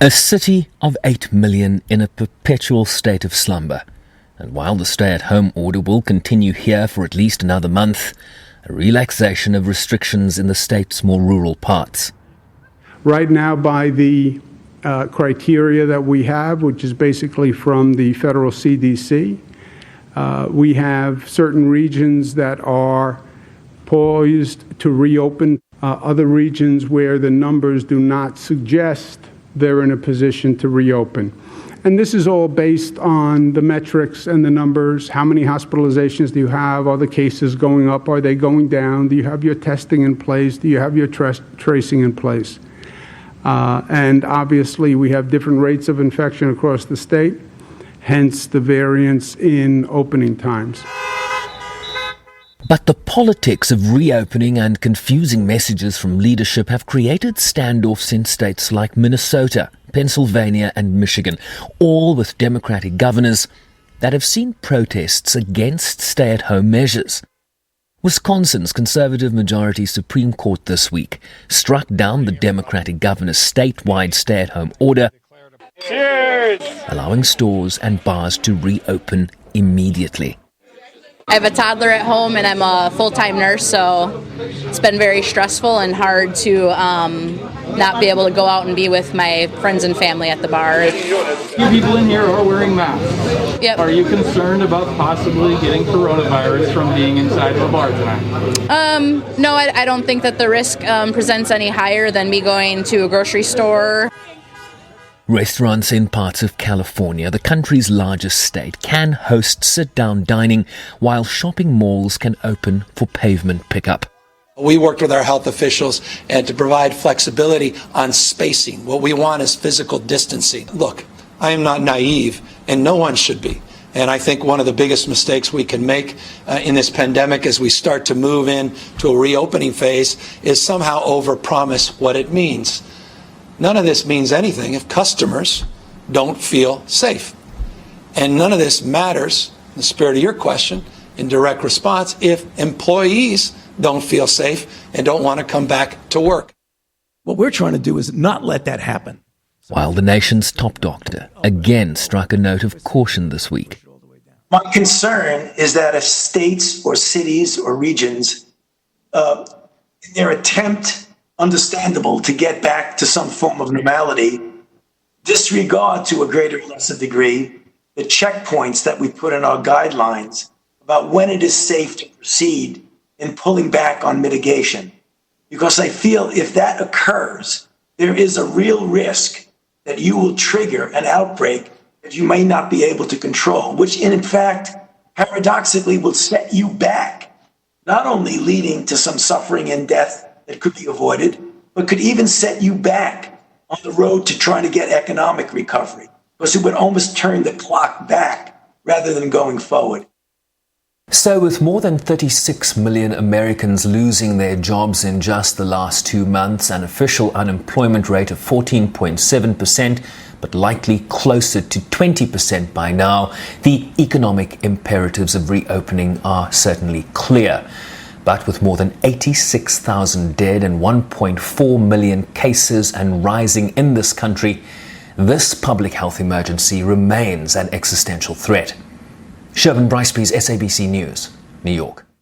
A city of 8 million in a perpetual state of slumber. And while the stay-at-home order will continue here for at least another month, a relaxation of restrictions in the state's more rural parts. Right now, by the criteria that we have, which is basically from the federal CDC, we have certain regions that are poised to reopen, other regions where the numbers do not suggest they're in a position to reopen. And this is all based on the metrics and the numbers. How many hospitalizations do you have? Are the cases going up? Are they going down? Do you have your testing in place? Do you have your tracing in place? And obviously, we have different rates of infection across the state, hence the variance in opening times. But the politics of reopening and confusing messages from leadership have created standoffs in states like Minnesota, Pennsylvania and Michigan, all with Democratic governors that have seen protests against stay-at-home measures. Wisconsin's conservative majority Supreme Court this week struck down the Democratic governor's statewide stay-at-home order, allowing stores and bars to reopen immediately. I have a toddler at home and I'm a full-time nurse, so it's been very stressful and hard to not be able to go out and be with my friends and family at the bar. Few people in here are wearing masks. Yep. Are you concerned about possibly getting coronavirus from being inside of a bar tonight? No, I don't think that the risk presents any higher than me going to a grocery store. Restaurants in parts of California, the country's largest state, can host sit-down dining, while shopping malls can open for pavement pickup. We worked with our health officials and to provide flexibility on spacing. What we want is physical distancing. Look, I am not naive, and no one should be. And I think one of the biggest mistakes we can make in this pandemic as we start to move into a reopening phase is somehow overpromise what it means. None of this means anything if customers don't feel safe. And none of this matters, in the spirit of your question, in direct response, if employees don't feel safe and don't want to come back to work. What we're trying to do is not let that happen. While the nation's top doctor again struck a note of caution this week. My concern is that if states or cities or regions, in their attempt, understandable, to get back to some form of normality, disregard to a greater or lesser degree the checkpoints that we put in our guidelines about when it is safe to proceed in pulling back on mitigation. Because I feel if that occurs, there is a real risk that you will trigger an outbreak that you may not be able to control, which in fact, paradoxically, will set you back, not only leading to some suffering and death that could be avoided, but could even set you back on the road to trying to get economic recovery, because it would almost turn the clock back rather than going forward. So with more than 36 million Americans losing their jobs in just the last 2 months, an official unemployment rate of 14.7%, but likely closer to 20% by now, the economic imperatives of reopening are certainly clear. But with more than 86,000 dead and 1.4 million cases and rising in this country, this public health emergency remains an existential threat. Shervin Bryce, please, SABC News, New York.